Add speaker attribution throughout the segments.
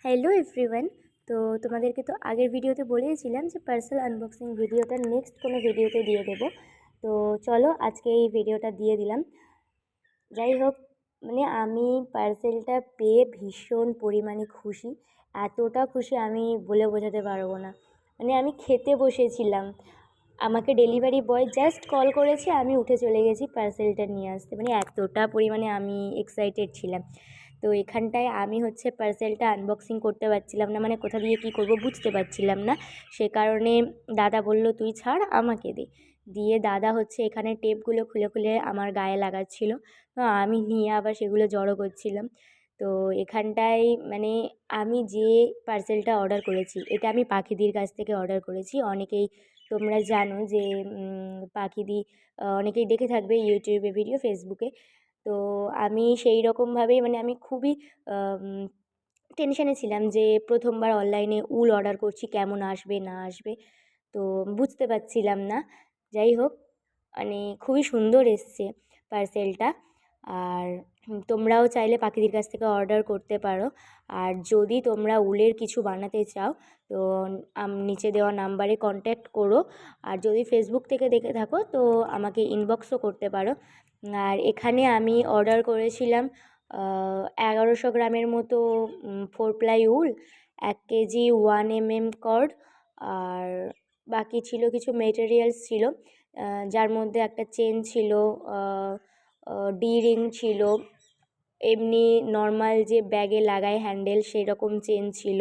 Speaker 1: Hello everyone. তো তোমাদেরকে তো আগের ভিডিওতে বলেইছিলাম যে পার্সেল আনবক্সিং ভিডিওটা নেক্সট কোনো ভিডিওতে দিয়ে দেবো। তো চলো আজকে এই ভিডিওটা দিয়ে দিলাম। যাই হোক, মানে আমি পার্সেলটা পেয়ে ভীষণ পরিমাণে খুশি। এতটা খুশি আমি বলে বোঝাতে পারবো না। মানে আমি খেতে বসেছিলাম, আমাকে ডেলিভারি বয় জাস্ট কল করেছে, আমি উঠে চলে গেছি পার্সেলটা নিয়ে আসতে। মানে এতটা পরিমাণে আমি এক্সাইটেড ছিলাম। তো এখানটায় আমি পার্সেলটা আনবক্সিং করতে পারছিলাম না, মানে কোথা দিয়ে কী করব বুঝতে পারছিলাম না। সে কারণে দাদা বলল তুই ছাড়, আমাকে দে। দিয়ে দাদা এখানে টেপগুলো খুলে খুলে আমার গায়ে লাগাচ্ছিল। তো আমি নিয়ে আবার সেগুলো জড়ো করছিলাম। তো এখানটায় মানে আমি যে পার্সেলটা অর্ডার করেছি, এটা আমি পাখিদির কাছ থেকে অর্ডার করেছি। অনেকেই তোমরা জানো যে পাখিদি অনেকেই দেখে থাকবে ইউটিউবে ভিডিও, ফেসবুকে। তো আমি সেই রকমভাবেই মানে আমি খুবই টেনশানে ছিলাম যে প্রথমবার অনলাইনে উল অর্ডার করছি, কেমন আসবে না আসবে তো বুঝতে পারছিলাম না। যাই হোক, মানে খুবই সুন্দর এসছে পার্সেলটা। আর তোমরাও চাইলে পাখিদের কাছ থেকে অর্ডার করতে পারো। আর যদি তোমরা উলের কিছু বানাতে চাও তো নিচে দেওয়া নাম্বারে কন্ট্যাক্ট করো। আর যদি ফেসবুক থেকে দেখে থাকো তো আমাকে ইনবক্সও করতে পারো। আর এখানে আমি অর্ডার করেছিলাম 1100 গ্রামের মতো 4 ply wool, 1 KG 1 mm cord, আর বাকি ছিল কিছু মেটেরিয়ালস ছিল, যার মধ্যে একটা চেন ছিল, ডি রিং ছিল, এমনি নর্মাল যে ব্যাগে লাগায় হ্যান্ডেল সেই রকম চেন ছিল,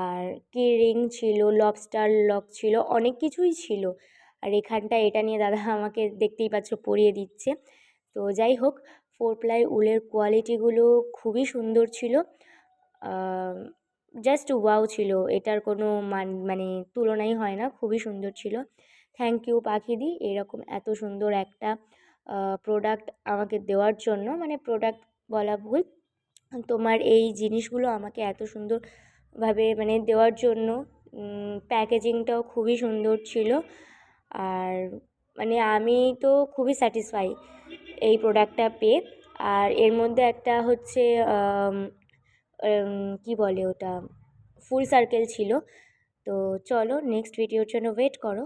Speaker 1: আর কি রিং ছিল, লবস্টার লক ছিল, অনেক কিছুই ছিল। আর এখানটা এটা নিয়ে দাদা আমাকে দেখতেই পাচ্ছ পরিয়ে দিচ্ছে। তো যাই হোক, 4 প্লাই উলের কোয়ালিটিগুলো খুবই সুন্দর ছিল, জাস্ট ওয়াও ছিল। এটার কোনো মানে তুলনাই হয় না, খুবই সুন্দর ছিল। থ্যাংক ইউ পাখিদি, এরকম এত সুন্দর একটা প্রোডাক্ট আমাকে দেওয়ার জন্য। মানে প্রোডাক্ট বলা ভুল, তোমার এই জিনিসগুলো আমাকে এত সুন্দরভাবে মানে দেওয়ার জন্য। প্যাকেজিংটাও খুবই সুন্দর ছিল। আর মানে আমি তো খুবই স্যাটিসফাই এই প্রোডাক্টটা পেয়ে। আর এর মধ্যে একটা কি বলে ওটা, ফুল সার্কেল ছিল। তো চলো নেক্সট ভিডিওর জন্য ওয়েট করো।